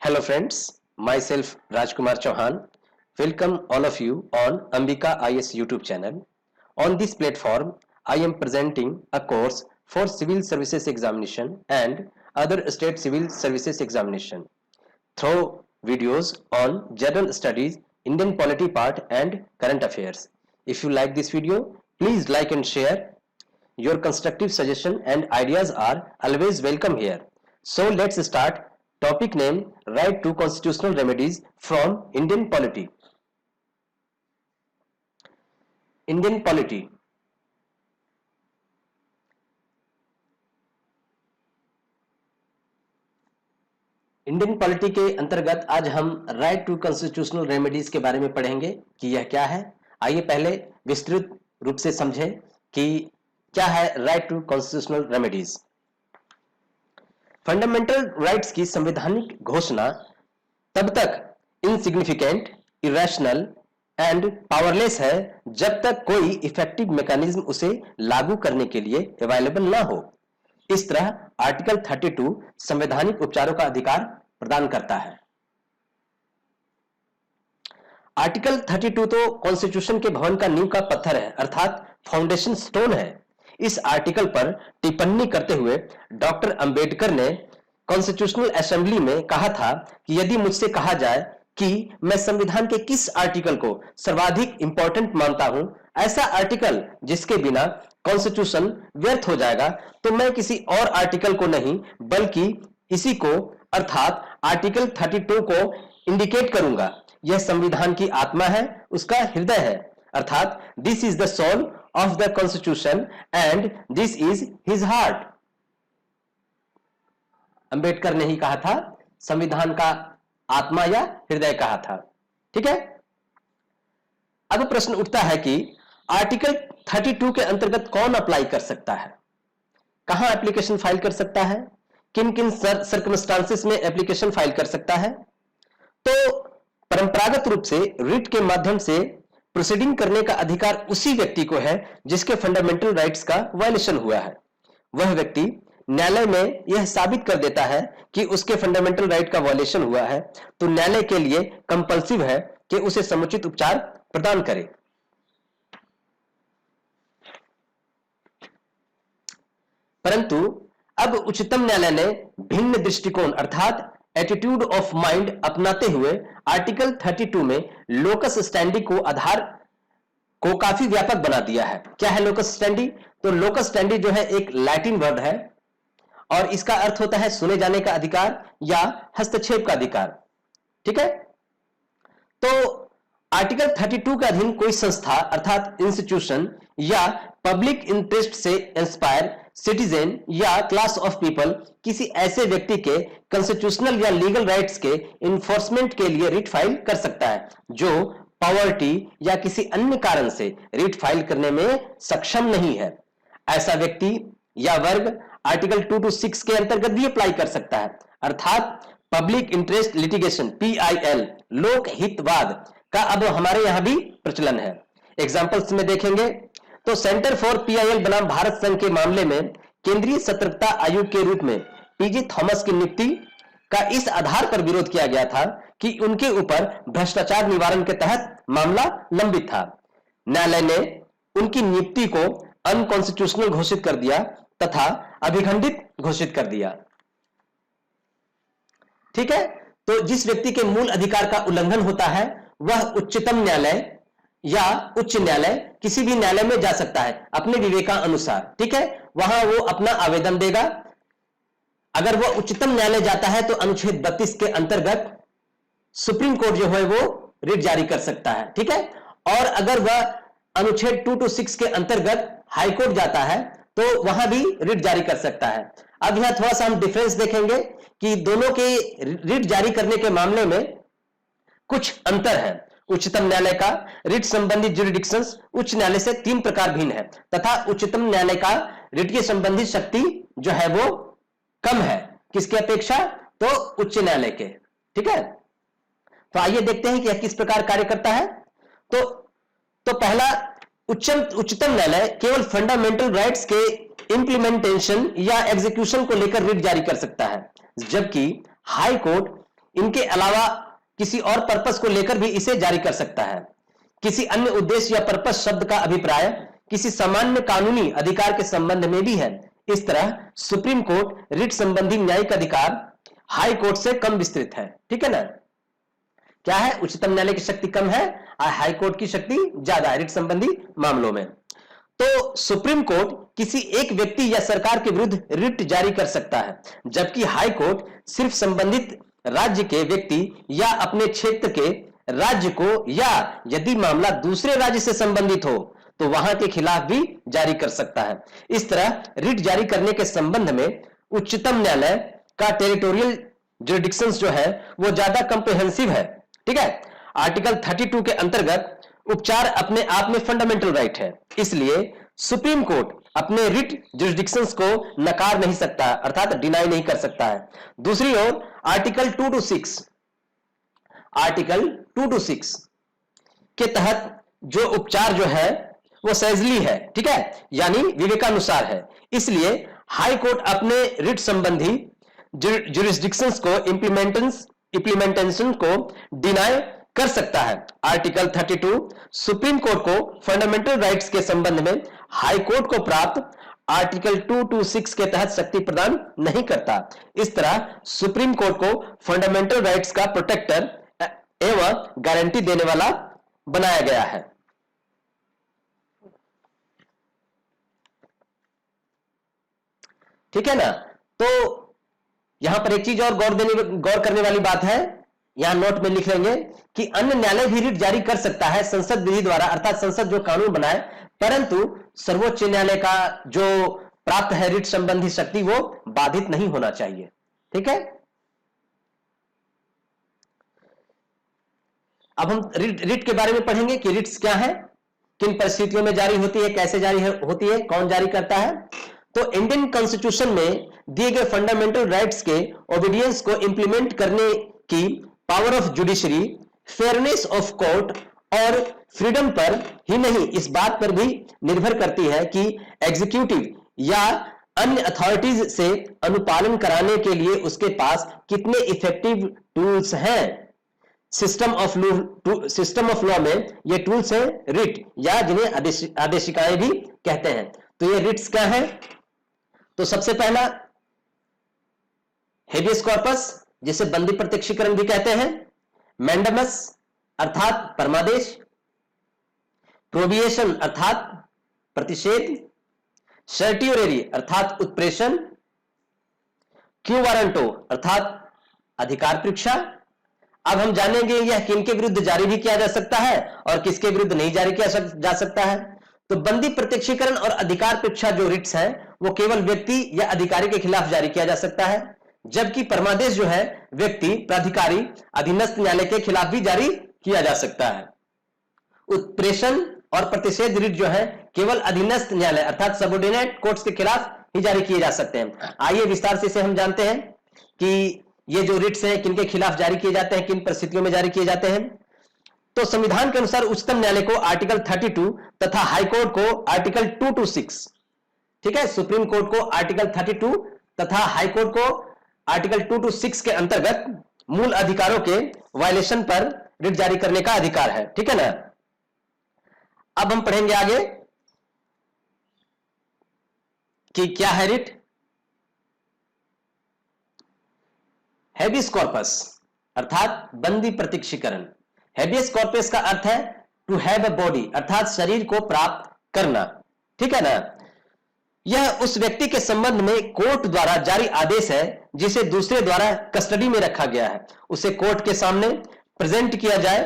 Hello friends, myself Rajkumar Chauhan. Welcome all of you on Ambika IS YouTube channel. On this platform, I am presenting a course for Civil Services Examination and other state civil services examination through videos on General Studies, Indian Polity part and Current Affairs. If you like this video, please like and share. Your constructive suggestion and ideas are always welcome here. So let's start. Topic name: Right to Constitutional Remedies from Indian Polity. Indian Polity. Indian polity के अंतर्गत आज हम right to constitutional remedies के बारे में पढ़ेंगे कि यह क्या है। आइए पहले विस्तृत रूप से समझें कि क्या है right to constitutional remedies. Fundamental rights की संवैधानिक घोषणा तब तक इनसिग्निफिकेंट, इरेशनल एंड पावरलेस है जब तक कोई इफेक्टिव मैकेनिज्म उसे लागू करने के लिए अवेलेबल ना हो। इस तरह आर्टिकल 32 संवैधानिक उपचारों का अधिकार प्रदान करता है। आर्टिकल 32 तो कॉन्स्टिट्यूशन के भवन का नींव का पत्थर है, अर्थात फाउंडेशन स्टोन है। इस आर्टिकल पर टिप्पणी करते हुए डॉक्टर अंबेडकर ने कॉन्स्टिट्यूशनल असेंबली में कहा था कि यदि मुझसे कहा जाए कि मैं संविधान के किस आर्टिकल को सर्वाधिक इंपॉर्टेंट मानता हूं, ऐसा आर्टिकल जिसके बिना कॉन्स्टिट्यूशन व्यर्थ हो जाएगा, तो मैं किसी और आर्टिकल को नहीं बल्कि इसी को अर्थात आर्टिकल 32 को इंडिकेट करूंगा। यह संविधान की आत्मा है, उसका हृदय है, अर्थात this is the soul of the constitution and this is his heart। Ambedkar ने ही कहा था, संविधान का आत्मा या हृदय कहा था। ठीक है। अब प्रश्न उठता है कि आर्टिकल 32 के अंतर्गत कौन अप्लाई कर सकता है, कहां एप्लीकेशन फाइल कर सकता है, किन किन सर्कमस्टांसेस में एप्लीकेशन फाइल कर सकता है। तो परंपरागत रूप से रिट के माध्यम से प्रोसीडिंग करने का अधिकार उसी व्यक्ति को है जिसके फंडामेंटल राइट्स का वायलेशन हुआ है। वह व्यक्ति न्यायालय में यह साबित कर देता है कि उसके फंडामेंटल राइट का वायलेशन हुआ है, तो न्यायालय के लिए कंपल्सिव है कि उसे समुचित उपचार प्रदान करे। परंतु अब उच्चतम न्यायालय ने भिन्न दृष्टिकोण अर्थात एटीट्यूड ऑफ माइंड अपनाते हुए आर्टिकल 32 में लोकस स्टैंडी को आधार को काफी व्यापक बना दिया है। क्या है लोकस स्टैंडी? तो लोकस स्टैंडी जो है एक लैटिन वर्ड है और इसका अर्थ होता है सुने जाने का अधिकार या हस्तक्षेप का अधिकार। ठीक है। तो आर्टिकल 32 के अधीन कोई संस्था अर्थात इंस्टीट्यूशन या पब्लिक इंटरेस्ट से इंस्पायर सिटीजन या क्लास ऑफ पीपल किसी ऐसे व्यक्ति के कॉन्स्टिट्यूशनल या लीगल राइट्स के इन्फोर्समेंट के लिए रिट फाइल कर सकता है जो पॉवर्टी या किसी अन्य कारण से रिट फाइल करने में सक्षम नहीं है। ऐसा व्यक्ति या वर्ग आर्टिकल 226 के अंतर्गत भी अप्लाई कर सकता है, अर्थात पब्लिक इंटरेस्ट लिटिगेशन PIL लोक हितवाद का अब हमारे यहां भी प्रचलन है। एग्जांपल्स में देखेंगे तो सेंटर फॉर PIL बनाम भारत संघ के मामले में केंद्रीय सतर्कता आयोग के रूप में PG थॉमस की नियुक्ति का इस आधार पर विरोध किया गया था कि उनके ऊपर भ्रष्टाचार निवारण के तहत मामला लंबित था। न्यायालय ने उनकी नियुक्ति को अनकॉन्स्टिट्यूशनल घोषित कर दिया तथा अभिखंडित घोषित कर दिया। ठीक है। तो जिस व्यक्ति के मूल अधिकार का उल्लंघन होता है वह उच्चतम न्यायालय या उच्च न्यायालय किसी भी न्यायालय में जा सकता है अपने विवेकानुसार। ठीक है। वहां वो अपना आवेदन देगा। अगर वो उच्चतम न्यायालय जाता है तो अनुच्छेद 32 के अंतर्गत सुप्रीम कोर्ट जो है वो रिट जारी कर सकता है। ठीक है। और अगर वह अनुच्छेद 226 के अंतर्गत हाई कोर्ट जाता है तो वहां भी रिट जारी कर सकता है। अब यहां थोड़ा सा हम डिफरेंस देखेंगे कि दोनों के रिट जारी करने के मामले में कुछ अंतर है। उच्चतम न्यायालय का रिट संबंधी ज्यूरिडिक्शंस उच्च न्यायालय से 3 प्रकार भिन्न है तथा उच्चतम न्यायालय का रिट के संबंधी शक्ति जो है वो कम है। किसके अपेक्षा? तो उच्च न्यायालय के। ठीक है। तो आइए देखते हैं कि यह किस प्रकार कार्य करता है। तो पहला, उच्चतम न्यायालय केवल फंडामेंटल राइट्स के इंप्लीमेंटेशन या एग्जीक्यूशन को लेकर रिट जारी कर सकता है, जबकि हाई कोर्ट इनके अलावा किसी और पर्पस को लेकर भी इसे जारी कर सकता है। किसी अन्य उद्देश्य या पर्पस शब्द का अभिप्राय किसी सामान्य कानूनी अधिकार के संबंध में भी है। इस तरह सुप्रीम कोर्ट रिट संबंधी न्यायिक अधिकार हाई कोर्ट से कम विस्तृत है। ठीक है ना, क्या है, उच्चतम न्यायालय की शक्ति कम है और हाई कोर्ट की शक्ति ज्यादा है रिट संबंधी मामलों में। तो सुप्रीम कोर्ट किसी एक व्यक्ति या सरकार के विरुद्ध रिट जारी कर सकता है, जबकि हाई कोर्ट सिर्फ संबंधित राज्य के व्यक्ति या अपने क्षेत्र के राज्य को, या यदि मामला दूसरे राज्य से संबंधित हो तो वहां के खिलाफ भी जारी कर सकता है। इस तरह रिट जारी करने के संबंध में उच्चतम न्यायालय का टेरिटोरियल जुरिडिक्शंस जो है वो ज्यादा कंप्रिहेंसिव है। ठीक है, आर्टिकल 32 के अंतर्गत उपचार अपने आप में फंडामेंटल राइट है, इसलिए सुप्रीम कोर्ट अपने रिट जुरिडिक्शंस को नकार नहीं सकता, अर्थात डिनाई नहीं कर सकता है। दूसरी ओर आर्टिकल 2 to 6 के तहत जो उपचार जो है वो सैजली है, ठीक है, यानी विवेकानुसार है, इसलिए हाई कोर्ट अपने रिट संबंधी जुरिस्डिक्शंस को इंप्लीमेंटेशन को डिनाई कर सकता है। आर्टिकल 32 सुप्रीम कोर्ट को फंडामेंटल राइट्स के संबंध में हाई कोर्ट को प्राप्त आर्टिकल 2 to 6 के तहत शक्ति प्रदान नहीं करता। इस तरह सुप्रीम कोर्ट को फंडामेंटल राइट्स का प्रोटेक्टर एवं गारंटी देने वाला बनाया गया है। ठीक है ना, तो यहां पर एक चीज और गौर करने वाली बात है, यहां नोट में लिख लेंगे कि अन्य न्यायालय भी रिट जारी कर सकता है संसद विधि द्वारा, अर्थात संसद जो कानून बनाए, परंतु सर्वोच्च न्यायालय का जो प्राप्त है रिट संबंधी शक्ति वो बाधित नहीं होना चाहिए। ठीक है, अब हम रिट के बारे में पढ़ेंगे कि रिट्स क्या है, किन परिस्थितियों में जारी होती है, कैसे जारी होती है, कौन जारी करता है। तो इंडियन कॉन्स्टिट्यूशन में दिए गए फंडामेंटल राइट्स के ओबीडियंस को इंप्लीमेंट करने की power of judiciary, fairness of court और फ्रीडम पर ही नहीं, इस बात पर भी निर्भर करती है कि एग्जीक्यूटिव या अन्य अथॉरिटीज से अनुपालन कराने के लिए उसके पास कितने इफेक्टिव टूल्स हैं। सिस्टम ऑफ लॉ में ये टूल्स हैं रिट, या जिन्हें आदेशिकाएं भी कहते हैं। तो ये रिट्स क्या है, तो सबसे पहला हेबियस कॉर्पस, जिसे बंदी प्रत्यक्षीकरण भी कहते हैं, मैंडमस अर्थात परमादेश, प्रोबिएशन अर्थात प्रतिषेध, सर्टियोरेरी अर्थात उत्प्रेषण, क्यू वारंटो अर्थात अधिकार परीक्षा। अब हम जानेंगे यह किनके विरुद्ध जारी भी किया जा सकता है और किसके विरुद्ध नहीं जारी किया जा सकता है। तो बंदी प्रत्यक्षीकरण और अधिकार परीक्षा जो रिट्स हैं वो केवल व्यक्ति या अधिकारी के खिलाफ जारी किया जा सकता है, जबकि परमादेश जो है व्यक्ति, प्राधिकारी, अधीनस्थ न्यायालय के खिलाफ भी जारी किया जा सकता है। उत्प्रेषण और प्रतिषेध रिट जो है केवल अधीनस्थ न्यायालय अर्थात सबऑर्डिनेट कोर्ट्स के खिलाफ ही जारी किए जा सकते हैं। आइए विस्तार से इसे हम जानते हैं कि ये जो रिट्स हैं किनके खिलाफ जारी किए जाते हैं, किन परिस्थितियों में जारी किए जाते हैं। तो संविधान के अनुसार उच्चतम न्यायालय को आर्टिकल 32 तथा हाई कोर्ट को आर्टिकल 2 to 6, ठीक है, सुप्रीम कोर्ट को आर्टिकल 32 तथा हाई कोर्ट को आर्टिकल 2 to 6 के अंतर्गत मूल अधिकारों के वायलेशन पर रिट जारी करने का अधिकार है। ठीक है ना, अब हम पढ़ेंगे आगे कि क्या है रिट। हेबियस कॉर्पस अर्थात बंदी प्रत्यक्षीकरण। हेबियस कॉर्पस का अर्थ है टू हैव अ बॉडी, अर्थात शरीर को प्राप्त करना। ठीक है ना, यह उस व्यक्ति के संबंध में कोर्ट द्वारा जारी आदेश है जिसे दूसरे द्वारा कस्टडी में रखा गया है। उसे कोर्ट के सामने प्रेजेंट किया जाए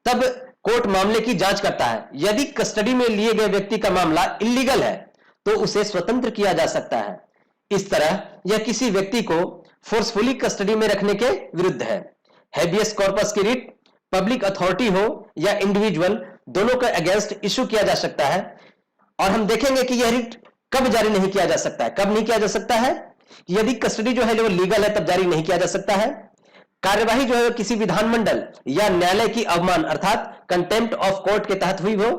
तब कोर्ट मामले की जांच करता है। यदि कस्टडी में लिए गए व्यक्ति का मामला इलीगल है तो उसे स्वतंत्र किया जा सकता है। इस तरह यह किसी व्यक्ति को फोर्सफुली कस्टडी में रखने के विरुद्ध है। हेबियस कॉर्पस की रिट पब्लिक अथॉरिटी हो या इंडिविजुअल, दोनों के अगेंस्ट इशू किया जा सकता है। और हम देखेंगे कि यह रिट कब जारी नहीं किया जा सकता है, कब नहीं किया जा सकता है। यदि कस्टडी जो है जो लीगल है तब जारी नहीं किया जा सकता है। कार्यवाही जो है किसी विधानमंडल या न्यायालय की अवमान अर्थात कंटेम्प्ट ऑफ कोर्ट के तहत हुई हो,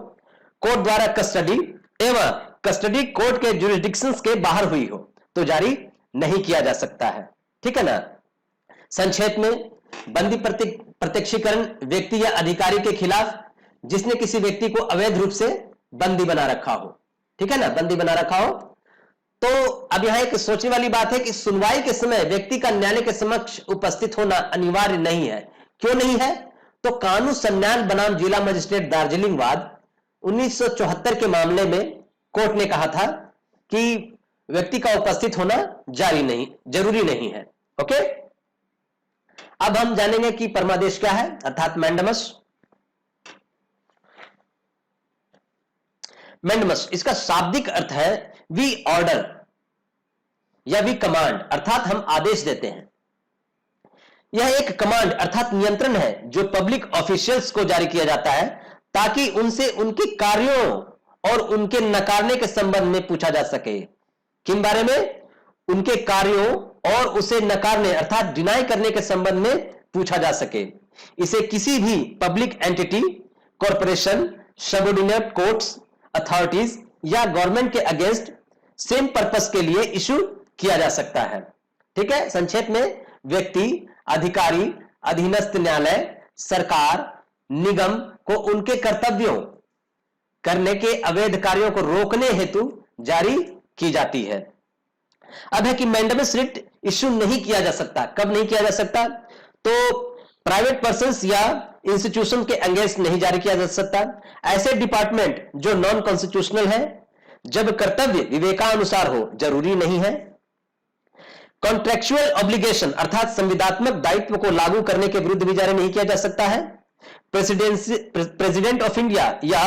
कोर्ट द्वारा कस्टडी एवं कस्टडी कोर्ट के जुरिस्डिक्शंस के बाहर हुई हो तो जारी नहीं किया जा सकता है। ठीक है ना, संक्षेप में बंदी प्रत्यक्षीकरण व्यक्ति या अधिकारी के खिलाफ जिसने किसी व्यक्ति को अवैध रूप से बंदी बना रखा हो, ठीक है ना, बंदी बना रखा हो। तो अब यहां एक सोचने वाली बात है कि सुनवाई के समय व्यक्ति का न्यायालय के समक्ष उपस्थित होना अनिवार्य नहीं है। क्यों नहीं है? तो कानून संज्ञान बनाम जिला मजिस्ट्रेट दार्जिलिंग वाद 1974 के मामले में कोर्ट ने कहा था कि व्यक्ति का उपस्थित होना जरूरी नहीं है। ओके, अब हम जानेंगे कि परमादेश क्या है, अर्थात मैंडमस। मैंडमस, इसका शाब्दिक अर्थ है वी ऑर्डर या वी कमांड, अर्थात हम आदेश देते हैं। यह एक कमांड अर्थात नियंत्रण है जो पब्लिक ऑफिशियल्स को जारी किया जाता है ताकि उनसे उनके कार्यों और उनके नकारने के संबंध में पूछा जा सके। किन बारे में? उनके कार्यों और उसे नकारने अर्थात डिनाई करने के संबंध में पूछा जा सके। इसे किसी भी public entity, corporation, subordinate courts, authorities या गवर्नमेंट के अगेंस्ट सेम पर्पस के लिए इशू किया जा सकता है। ठीक है, संक्षेप में व्यक्ति, अधिकारी, अधीनस्थ न्यायालय, सरकार, निगम को उनके कर्तव्यों करने के अवैध कार्यों को रोकने हेतु जारी की जाती है। अब है कि मैंडेमस रिट इश्यू नहीं किया जा सकता। कब नहीं किया जा सकता? तो प्राइवेट पर्संस या इंस्टीट्यूशन के अगेंस्ट नहीं जारी किया जा सकता। ऐसे डिपार्टमेंट जो नॉन कॉन्स्टिट्यूशनल है, जब कर्तव्य विवेकानुसार हो, जरूरी नहीं है। कॉन्ट्रेक्चुअल ऑब्लिगेशन अर्थात संविदात्मक दायित्व को लागू करने के विरुद्ध भी जारी नहीं किया जा सकता है। प्रेसिडेंट ऑफ इंडिया या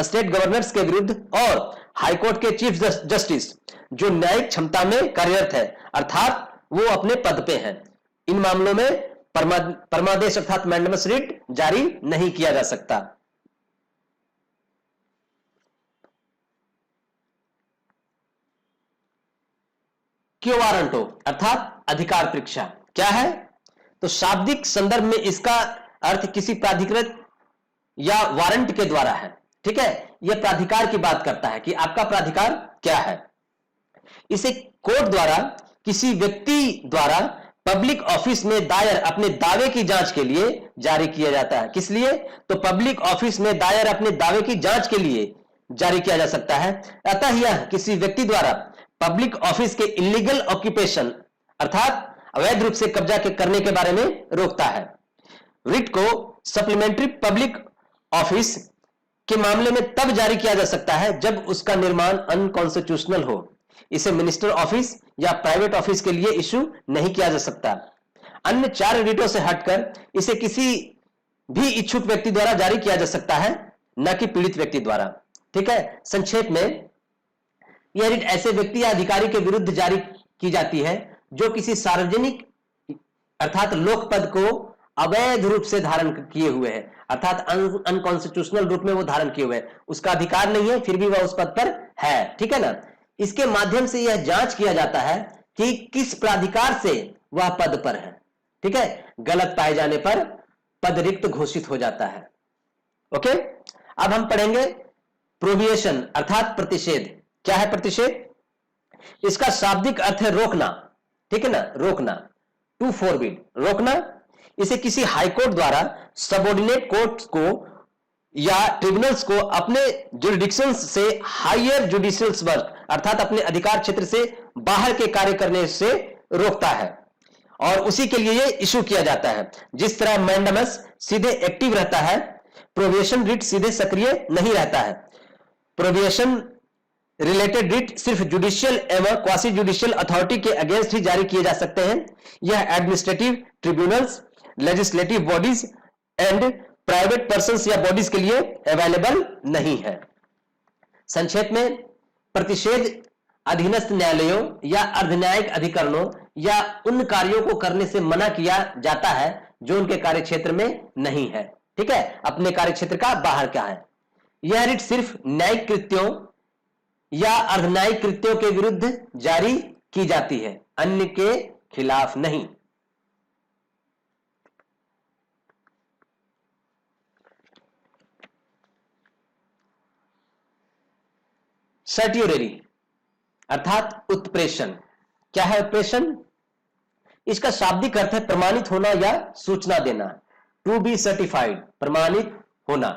स्टेट गवर्नर्स के विरुद्ध और हाईकोर्ट के चीफ जस्टिस जो न्यायिक क्षमता में कार्यरत है अर्थात वो अपने पद पे हैं, इन मामलों में परमादेश अर्थात मैंडेमस रिट जारी नहीं किया जा सकता। क्यो वारंटो अर्थात अधिकार परीक्षा क्या है? तो शाब्दिक संदर्भ में इसका अर्थ किसी प्राधिकृत या वारंट के द्वारा है। ठीक है, यह प्राधिकार की बात करता है कि आपका प्राधिकार क्या है। इसे कोर्ट द्वारा किसी व्यक्ति द्वारा पब्लिक ऑफिस में दायर अपने दावे की जांच के लिए जारी किया जाता है। किस लिए? तो पब्लिक ऑफिस में दायर अपने दावे की जांच के लिए जारी किया जा सकता है। अतः यह किसी व्यक्ति द्वारा पब्लिक ऑफिस के इलीगल ऑक्यूपेशन अर्थात अवैध रूप से कब्जा करने के बारे में रोकता है। रिट को सप्लीमेंट्री पब्लिक ऑफिस के मामले में तब जारी किया जा सकता है जब उसका निर्माण अनकॉन्स्टिट्यूशनल हो। इसे मिनिस्टर ऑफिस या प्राइवेट ऑफिस के लिए इशू नहीं किया जा सकता। अन्य 4 रिटों से हटकर इसे किसी भी इच्छुक व्यक्ति द्वारा जारी किया जा सकता है, न कि पीड़ित व्यक्ति द्वारा। ठीक है, संक्षेप में यह रिट ऐसे व्यक्ति या अधिकारी के विरुद्ध जारी की जाती है जो किसी सार्वजनिक अर्थात लोक पद को अवैध रूप से धारण किए हुए हैं अर्थात अनकॉन्स्टिट्यूशनल रूप में वो धारण किए हुए हैं। उसका अधिकार नहीं है फिर भी वह उस पद पर है। ठीक है ना, इसके माध्यम से यह जांच किया जाता है कि किस प्राधिकार से वह पद पर है। ठीक है, गलत पाए जाने पर पद रिक्त घोषित हो जाता है। ओके, अब हम पढ़ेंगे प्रोहिबिशन अर्थात प्रतिषेध। क्या है प्रतिषेध? इसका शाब्दिक अर्थ है रोकना। ठीक है ना, रोकना, टू फॉरबिड, रोकना। इसे किसी हाईकोर्ट द्वारा सबऑर्डिनेट कोर्ट्स को या ट्रिब्यूनल्स को अपने जुरिडिक्शन से हायर जुडिशियल वर्क अर्थात अपने अधिकार क्षेत्र से बाहर के कार्य करने से रोकता है और उसी के लिए इशू किया जाता है। जिस तरह मैंडेमस सीधे एक्टिव रहता है, प्रोहिबिशन रिट सीधे सक्रिय नहीं रहता है। प्रोहिबिशन रिलेटेड रिट सिर्फ जुडिशियल एवं क्वासी जुडिशियल अथॉरिटी के अगेंस्ट ही जारी किए जा सकते हैं। यह administrative tribunals, legislative bodies and private persons या बॉडीज के लिए अवेलेबल नहीं है। संक्षेप में प्रतिषेध अधीनस्थ न्यायालयों या अर्धन्यायिक अधिकरणों या उन कार्यों को करने से मना किया जाता है जो उनके कार्यक्षेत्र में नहीं है। ठीक है, अपने कार्यक्षेत्र का बाहर क्या है। यह रिट सिर्फ न्यायिक कृत्यों या अर्धन्यायिक कृत्यों के विरुद्ध जारी की जाती है, अन्य के खिलाफ नहीं। सर्ट्यूरेरी अर्थात उत्प्रेषण। क्या है उत्प्रेषण? इसका शाब्दिक अर्थ है प्रमाणित होना या सूचना देना, टू बी सर्टिफाइड, प्रमाणित होना।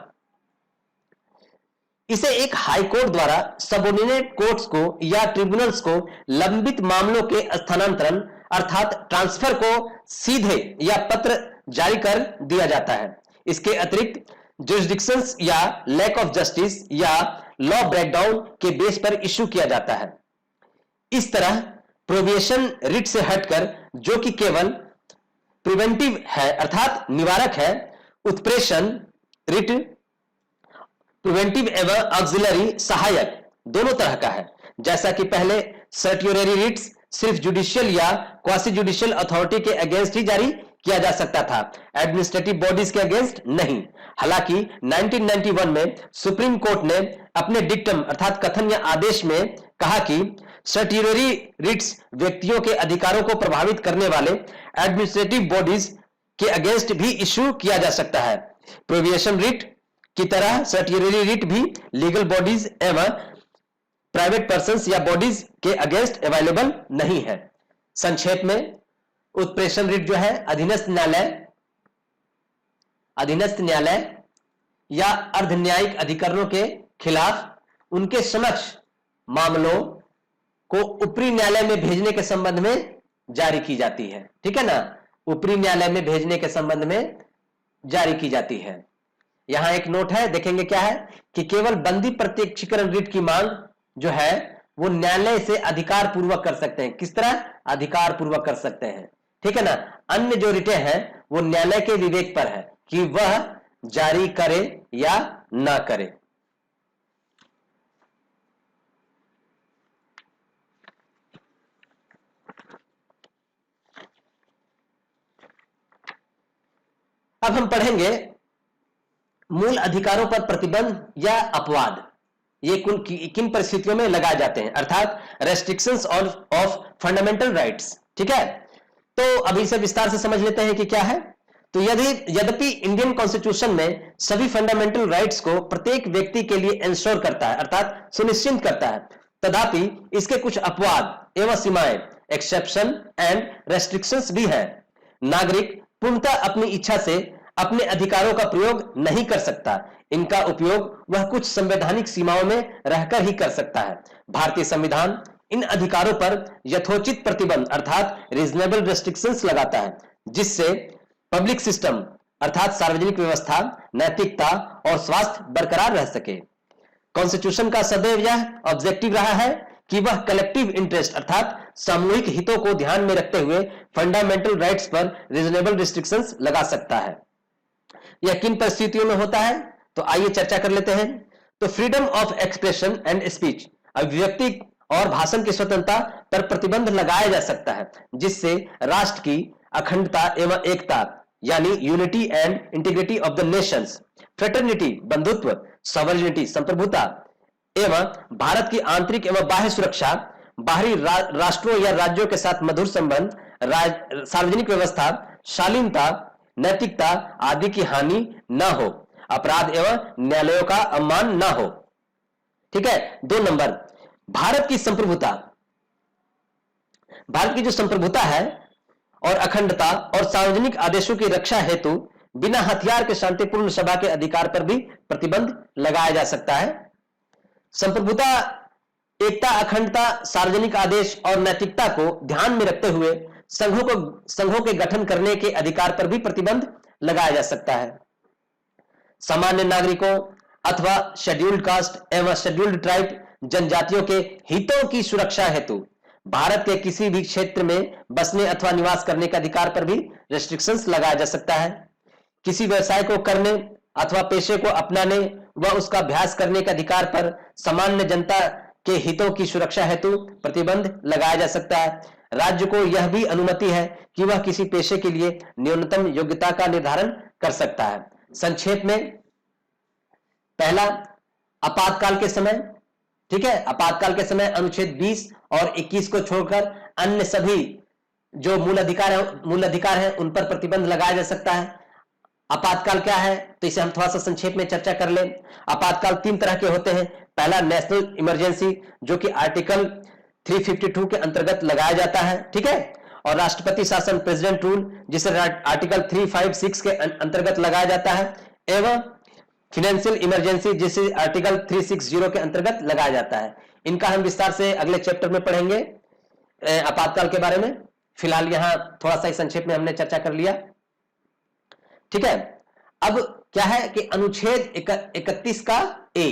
इसे एक हाई कोर्ट द्वारा सबऑर्डिनेट कोर्ट्स को या ट्रिब्यूनल्स को लंबित मामलों के स्थानांतरण अर्थात ट्रांसफर को सीधे या पत्र जारी कर दिया जाता है। इसके अतिरिक्त जुरिसडिक्शंस या लैक ऑफ जस्टिस या लॉ ब्रेकडाउन के बेस पर इश्यू किया जाता है। इस तरह प्रोविएशन रिट से हटकर, जो कि केवल प्रिवेंटिव है अर्थात निवारक है, उत्प्रेषण रिट प्रिवेंटिव एवं ऑक्सिलरी सहायक दोनों तरह का है। जैसा कि पहले सर्टियोररी रिट्स सिर्फ जुडिशियल या क्वासी जुडिशियल अथॉरिटी के अगेंस्ट ही जारी किया जा सकता था, एडमिनिस्ट्रेटिव बॉडीज के अगेंस्ट नहीं। हालांकि 1991 में सुप्रीम कोर्ट ने अपने डिक्टम अर्थात कथन या आदेश में कहा कि सर्टियोररी रिट्स व्यक्तियों के अधिकारों को प्रभावित करने वाले एडमिनिस्ट्रेटिव बॉडीज के अगेंस्ट भी इश्यू किया जा सकता है। प्रोविएशन रिट की तरह सर्टियोररी रिट भी लीगल बॉडीज एवं प्राइवेट पर्संस या बॉडीज के अगेंस्ट अवेलेबल नहीं है। संक्षेप में उत्प्रेषण रिट जो है अधीनस्थ न्यायालय या अर्ध न्यायिक अधिकरणों के खिलाफ उनके समक्ष मामलों को ऊपरी न्यायालय में भेजने के संबंध में जारी की जाती है। ठीक है ना, ऊपरी न्यायालय में भेजने के संबंध में जारी की जाती है। यहां एक नोट है, देखेंगे क्या है कि केवल बंदी प्रत्यक्षीकरण रिट की मांग जो है वो न्यायालय से अधिकार पूर्वक कर सकते हैं। किस तरह अधिकार पूर्वक कर सकते हैं, ठीक है ना। अन्य जो रिटें हैं वो न्यायालय के विवेक पर है कि वह जारी करे या ना करे। अब हम पढ़ेंगे मूल अधिकारों पर प्रतिबंध या अपवाद ये किन परिस्थितियों में लगाए जाते हैं, अर्थात रेस्ट्रिक्शंस ऑफ फंडामेंटल राइट्स। ठीक है, तो अभी इसे विस्तार से समझ लेते हैं कि क्या है। तो यद्यपि इंडियन कॉन्स्टिट्यूशन में सभी फंडामेंटल राइट्स को प्रत्येक व्यक्ति के लिए इंश्योर करता है अर्थात सुनिश्चित करता है, तथापि इसके कुछ अपवाद एवं सीमाएं एक्सेप्शन एंड रेस्ट्रिक्शंस भी है। नागरिक पूर्णतः अपनी इच्छा से अपने अधिकारों का प्रयोग नहीं कर सकता, इनका उपयोग वह कुछ संवैधानिक सीमाओं में रहकर ही कर सकता है। भारतीय संविधान इन अधिकारों पर यथोचित प्रतिबंध अर्थात रीजनेबल रेस्ट्रिक्शंस लगाता है, जिससे पब्लिक सिस्टम अर्थात सार्वजनिक व्यवस्था, नैतिकता और स्वास्थ्य बरकरार रह सके। कॉन्स्टिट्यूशन का सदैव यह ऑब्जेक्टिव रहा है कि वह कलेक्टिव इंटरेस्ट अर्थात सामूहिक हितों को ध्यान में रखते हुए फंडामेंटल राइट्स पर रीजनेबल रिस्ट्रिक्शंस लगा सकता है। यह किन परिस्थितियों में होता है, तो आइए चर्चा कर लेते हैं। तो freedom of expression and speech, अभिव्यक्ति और भाषण की स्वतंत्रता पर प्रतिबंध लगाया जा सकता है, जिससे राष्ट्र की अखंडता एवं एकता यानी unity and integrity of the Nations, fraternity बंधुत्व, सॉवरेनिटी संप्रभुता एवं भारत की आंतरिक एवं बाह्य सुरक्षा, बाहरी राष्ट्रों या राज्यों के साथ मधुर संबंध, सार्वजनिक व्यवस्था, शालीनता, नैतिकता आदि की हानि न हो, अपराध एवं न्यायालयों का अवमान न हो। ठीक है। 2 नंबर, भारत की संप्रभुता, भारत की जो संप्रभुता है और अखंडता और सार्वजनिक आदेशों की रक्षा हेतु बिना हथियार के शांतिपूर्ण सभा के अधिकार पर भी प्रतिबंध लगाया जा सकता है। संप्रभुता, एकता, अखंडता, सार्वजनिक आदेश और नैतिकता को ध्यान में रखते हुए संघों के गठन करने के अधिकार पर भी प्रतिबंध लगाया जा सकता है। सामान्य नागरिकों अथवा शेड्यूल्ड कास्ट एवं शेड्यूल्ड ट्राइब जनजातियों के हितों की सुरक्षा हेतु भारत के किसी भी क्षेत्र में बसने अथवा निवास करने के अधिकार पर भी रेस्ट्रिक्शंस लगाया जा सकता है। किसी व्यवसाय को करने अथवा पेशे को अपनाने व उसका अभ्यास करने के अधिकार पर सामान्य जनता के हितों की सुरक्षा हेतु प्रतिबंध लगाया जा सकता है। राज्य को यह भी अनुमति है कि वह किसी पेशे के लिए न्यूनतम योग्यता का निर्धारण कर सकता है। संक्षेप में, पहला, आपातकाल के समय, ठीक है, आपातकाल के समय अनुच्छेद 20 और 21 को छोड़कर अन्य सभी जो मूल अधिकार है उन पर प्रतिबंध लगाया जा सकता है। आपातकाल क्या है, तो इसे हम थोड़ा सा संक्षेप में चर्चा कर लें। आपातकाल 3 तरह के होते हैं। पहला, नेशनल इमरजेंसी, जो कि आर्टिकल 352 के अंतर्गत लगाया जाता है, ठीक है, और राष्ट्रपति शासन प्रेसिडेंट रूल जिसे आर्टिकल 356 के अंतर्गत लगाया जाता है, एवं फाइनेंशियल इमरजेंसी जिसे आर्टिकल 360 के अंतर्गत लगाया जाता है। इनका हम विस्तार से अगले चैप्टर में पढ़ेंगे आपातकाल के बारे में। फिलहाल यहां थोड़ा सा संक्षेप में हमने चर्चा कर लिया, ठीक है। अब क्या है कि अनुच्छेद 31 का ए,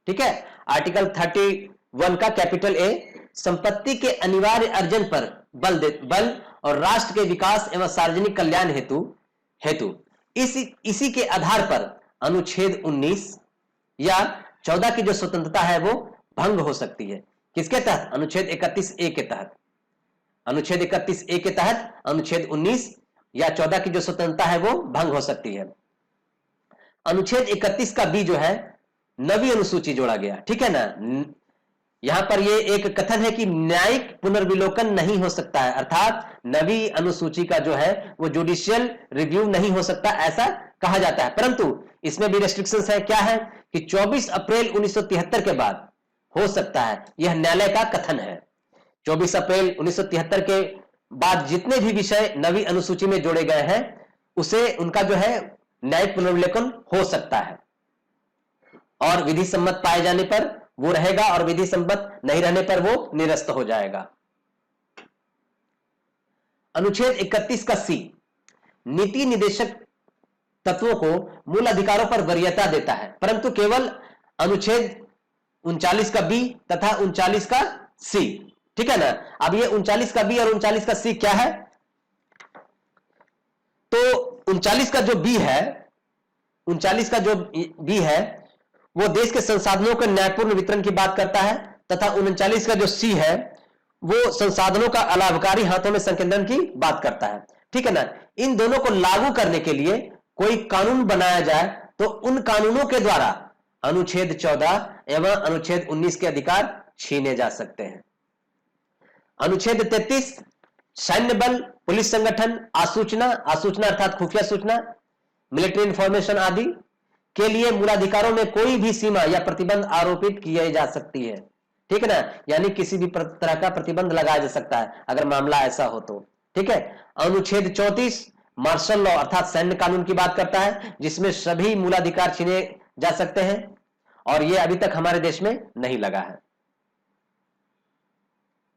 ठीक है, आर्टिकल 31 का कैपिटल ए, संपत्ति के अनिवार्य अर्जन पर बल और राष्ट्र के विकास एवं सार्वजनिक कल्याण हेतु इसी के आधार पर अनुच्छेद 19 या 14 की जो स्वतंत्रता है वो भंग हो सकती है। किसके तहत? अनुच्छेद 31 ए के तहत। अनुच्छेद 31 ए के तहत अनुच्छेद 19 या 14 की जो स्वतंत्रता है वो भंग हो सकती है। अनुच्छेद 31 का बी जो है, नवी अनुसूची जोड़ा गया, ठीक है ना। यहां पर ये एक कथन है कि न्यायिक पुनर्विलोकन नहीं हो सकता है, अर्थात नवी अनुसूची का जो है वो जुडिशियल रिव्यू नहीं हो सकता, ऐसा कहा जाता है। परंतु इसमें भी रेस्ट्रिक्शंस है। क्या है कि 24 अप्रैल 1973 के बाद हो सकता है, यह न्यायालय का कथन है। 24 अप्रैल 1973 के बाद जितने भी विषय नवी अनुसूची में जोड़े गए हैं उसे उनका जो है न्यायिक पुनर्विलोकन हो सकता है, और विधि सम्मत पाए जाने पर वो रहेगा और विधि सम्मत नहीं रहने पर वो निरस्त हो जाएगा। अनुच्छेद 31 का सी नीति निदेशक तत्वों को मूल अधिकारों पर वरीयता देता है, परंतु केवल अनुच्छेद 39 का बी तथा 39 का सी, ठीक है ना। अब ये 39 का बी और 39 का सी क्या है? तो 39 का जो बी है, 39 का जो बी है वो देश के संसाधनों के न्यायपूर्ण वितरण की बात करता है, तथा 39 का जो सी है वो संसाधनों का अलाभकारी हाथों में संकेंद्रण की बात करता है, ठीक है ना। इन दोनों को लागू करने के लिए कोई कानून बनाया जाए तो उन कानूनों के द्वारा अनुच्छेद 14 एवं अनुच्छेद 19 के अधिकार छीने जा सकते हैं। अनुच्छेद 33 सैन्य बल, पुलिस संगठन, आसूचना अर्थात खुफिया सूचना, मिलिट्री इंफॉर्मेशन आदि के लिए मूलाधिकारों में कोई भी सीमा या प्रतिबंध आरोपित किए जा सकती है, ठीक है ना। यानी किसी भी तरह का प्रतिबंध लगाया जा सकता है अगर मामला ऐसा हो तो, ठीक है। अनुच्छेद 34 मार्शल लॉ अर्थात सैन्य कानून की बात करता है, जिसमें सभी मूलाधिकार छीने जा सकते हैं, और यह अभी तक हमारे देश में नहीं लगा है।